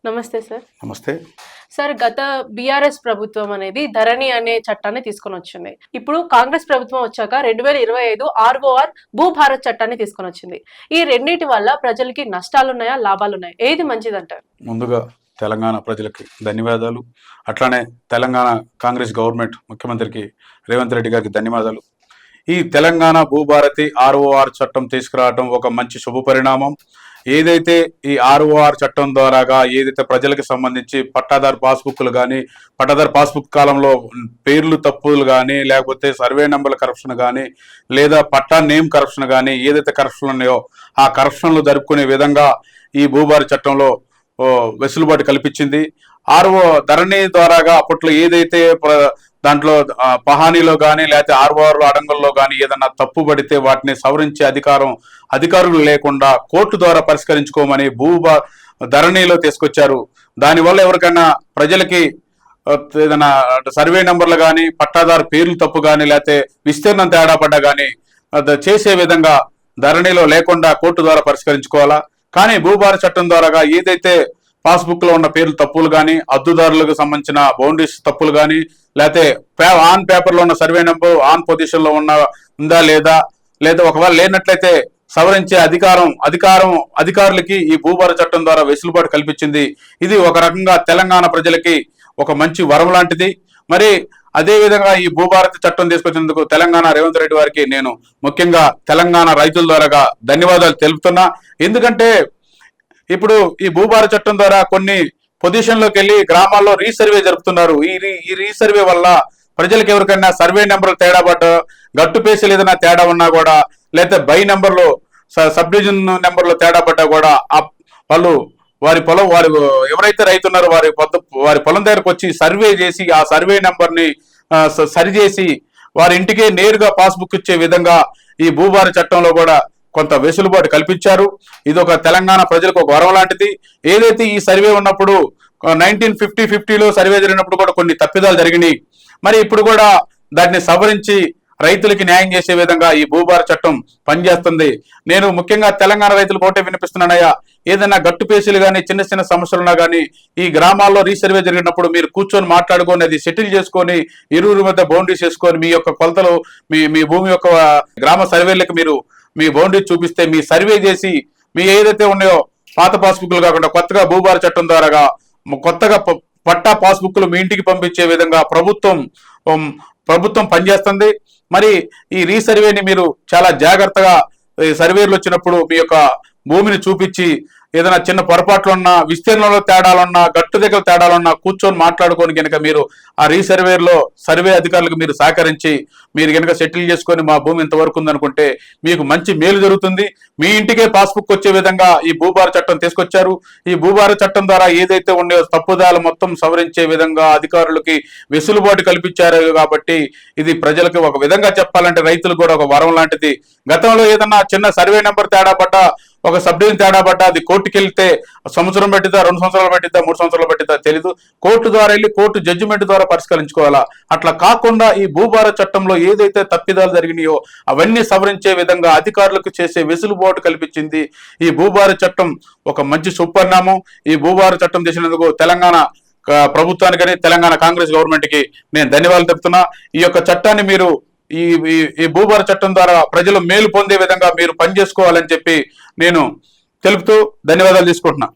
నమస్తే సార్. నమస్తే. సార్ గత బీఆర్ఎస్ ప్రభుత్వం అనేది ధరణి అనే చట్టాన్ని తీసుకొని వచ్చింది. ఇప్పుడు కాంగ్రెస్ ప్రభుత్వం వచ్చాక 2025 ఆర్ఓఆర్ భూభారత్ చట్టాన్ని తీసుకొని వచ్చింది. ఈ రెండింటి వల్ల ప్రజలకి నష్టాలున్నాయా, లాభాలున్నాయా? ఏది మంచిదంటారు? ముందుగా తెలంగాణ ప్రజలకి ధన్యవాదాలు. అట్లానే తెలంగాణ కాంగ్రెస్ గవర్నమెంట్ ముఖ్యమంత్రికి రేవంత్ రెడ్డి గారికి ధన్యవాదాలు. ఈ తెలంగాణ భూభారతి ఆర్ఓఆర్ చట్టం తీసుకురావడం ఒక మంచి శుభ పరిణామం. ఏదైతే ఈ ఆర్ఓఆర్ చట్టం ద్వారాగా ఏదైతే ప్రజలకు సంబంధించి పట్టాదారు పాస్బుక్లు కానీ, పట్టాదారు పాస్బుక్ కాలంలో పేర్లు తప్పులు కానీ, లేకపోతే సర్వే నెంబర్ల కరప్షన్ కానీ, లేదా పట్టా నేమ్ కరప్షన్ కానీ, ఏదైతే కరప్షన్లు ఉన్నాయో ఆ కరప్షన్లు జరుపుకునే విధంగా ఈ భూభారతి చట్టంలో వెసులుబాటు కల్పించింది. ధరణి ద్వారాగా అప్పట్లో ఏదైతే దాంట్లో పహానీలో కానీ లేకపోతే ఆర్ఓఆర్లో అడంగల్లో కానీ ఏదన్నా తప్పు పడితే వాటిని సవరించే అధికారులు లేకుండా కోర్టు ద్వారా పరిష్కరించుకోమని ధరణిలో తీసుకొచ్చారు. దానివల్ల ఎవరికైనా ప్రజలకి ఏదైనా సర్వే నెంబర్లు కానీ, పట్టాదారు పేర్లు తప్పు కానీ, లేకపోతే విస్తీర్ణం తేడా పడ్డా కానీ చేసే విధంగా ధరణిలో లేకుండా కోర్టు ద్వారా పరిష్కరించుకోవాలా. కానీ భూభారతి చట్టం ద్వారాగా ఏదైతే పాస్బుక్ లో ఉన్న పేర్లు తప్పులు కానీ, అద్దుదారులకు సంబంధించిన బౌండరీస్ తప్పులు కానీ, లేకపోతే ఆన్ పేపర్ లో ఉన్న సర్వే నెంబర్ ఆన్ పొజిషన్ లో ఉందా లేదా ఒకవేళ లేనట్లయితే సవరించే అధికారులకి ఈ భూభారతి చట్టం ద్వారా వెసులుబాటు కల్పించింది. ఇది ఒక రకంగా తెలంగాణ ప్రజలకి ఒక మంచి వరం లాంటిది. మరి అదే విధంగా ఈ భూభారతి చట్టం తీసుకొచ్చినందుకు తెలంగాణ రేవంత్ రెడ్డి వారికి నేను ముఖ్యంగా తెలంగాణ రైతుల ద్వారా ధన్యవాదాలు తెలుపుతున్నా. ఎందుకంటే ఇప్పుడు ఈ భూభారతి చట్టం ద్వారా కొన్ని పొజిషన్లోకి వెళ్ళి గ్రామాల్లో రీసర్వే జరుపుతున్నారు. ఈ రీసర్వే వల్ల ప్రజలకు ఎవరికైనా సర్వే నెంబర్లు తేడా పడ్డ, గట్టు పేసీలు ఏదైనా తేడా ఉన్నా కూడా, లేకపోతే బై నెంబర్లో సబ్ డివిజన్ నెంబర్లో తేడా పడ్డా కూడా వాళ్ళు వారి ఎవరైతే రైతున్నారో వారి పొలం దగ్గరకు వచ్చి సర్వే చేసి ఆ సర్వే నెంబర్ని సరిచేసి వారి ఇంటికే నేరుగా పాస్బుక్ ఇచ్చే విధంగా ఈ భూభారతి చట్టంలో కూడా కొంత వెసులుబాటు కల్పించారు. ఇది ఒక తెలంగాణ ప్రజలకు ఒక వరం లాంటిది. ఏదైతే ఈ సర్వే ఉన్నప్పుడు 1950లో సర్వే జరిగినప్పుడు కూడా కొన్ని తప్పిదాలు జరిగినాయి. మరి ఇప్పుడు కూడా దాన్ని సవరించి రైతులకి న్యాయం చేసే విధంగా ఈ భూభారతి చట్టం పనిచేస్తుంది. నేను ముఖ్యంగా తెలంగాణ రైతులకు ఒకటే వినిపిస్తున్నానయ్యా, ఏదైనా గట్టు పేసీలు కానీ, చిన్న చిన్న సమస్యలున్నా కానీ ఈ గ్రామాల్లో రీసర్వే జరిగినప్పుడు మీరు కూర్చొని మాట్లాడుకొని అది సెటిల్ చేసుకొని ఇరువురి మధ్య బౌండరీస్ చేసుకొని మీ యొక్క కొలతలు మీ భూమి యొక్క గ్రామ సర్వేలకు మీరు మీ బౌండరీ చూపిస్తే మీ సర్వే చేసి మీ ఏదైతే ఉన్నాయో పాత పాస్బుక్లు కాకుండా కొత్తగా భూభారతి చట్టం ద్వారా కొత్తగా పట్టా పాస్బుక్లు మీ ఇంటికి పంపించే విధంగా ప్రభుత్వం పనిచేస్తుంది. మరి ఈ రీసర్వేని మీరు చాలా జాగ్రత్తగా సర్వేలు వచ్చినప్పుడు మీ యొక్క భూమిని చూపించి ఏదైనా చిన్న పొరపాట్లున్నా, విస్తీర్ణంలో తేడాలున్నా, గట్టు దగ్గర తేడాలున్నా కూర్చొని మాట్లాడుకొని కనుక మీరు ఆ రీసర్వేలో సర్వే అధికారులకు మీరు సహకరించి మీరు కనుక సెటిల్ చేసుకొని మా భూమి ఇంతవరకు ఉందనుకుంటే మీకు మంచి మేలు జరుగుతుంది. మీ ఇంటికే పాస్బుక్ వచ్చే విధంగా ఈ భూభారతి చట్టం తీసుకొచ్చారు. ఈ భూభారతి చట్టం ద్వారా ఏదైతే ఉన్నాయో తప్పుదాలు మొత్తం సవరించే విధంగా అధికారులకి వెసులుబాటు కల్పించారు. కాబట్టి ఇది ప్రజలకు ఒక విధంగా చెప్పాలంటే రైతులకు కూడా ఒక వరం లాంటిది. గతంలో ఏదన్నా చిన్న సర్వే నెంబర్ తేడా పడ్డా, ఒక సబ్ డివిజన్ తేడా పడ్డా అది కోర్టుకి వెళ్తే సంవత్సరం పట్టిద్దా, 2 సంవత్సరాలు పట్టిద్దా, 3 సంవత్సరాలు పట్టిద్దా తెలీదు. కోర్టు ద్వారా వెళ్ళి కోర్టు జడ్జిమెంట్ ద్వారా పరిష్కరించుకోవాలా. అట్లా కాకుండా ఈ భూభారతి చట్టంలో ఏదైతే తప్పిదాలు జరిగినాయో అవన్నీ సవరించే విధంగా అధికారులకు చేసే వెసులుబాటు కల్పించింది ఈ భూభారతి చట్టం. ఒక మంచి సుపరిణామం. ఈ భూభారతి చట్టం చేసినందుకు తెలంగాణ ప్రభుత్వానికి, తెలంగాణ కాంగ్రెస్ గవర్నమెంట్ కి నేను ధన్యవాదాలు చెప్తున్నా. ఈ యొక్క చట్టాన్ని మీరు ఈ భూభారతి చట్టం ద్వారా ప్రజలు మేలు పొందే విధంగా మీరు పనిచేసుకోవాలని చెప్పి నేను తెలుపుతూ ధన్యవాదాలు తీసుకుంటున్నా.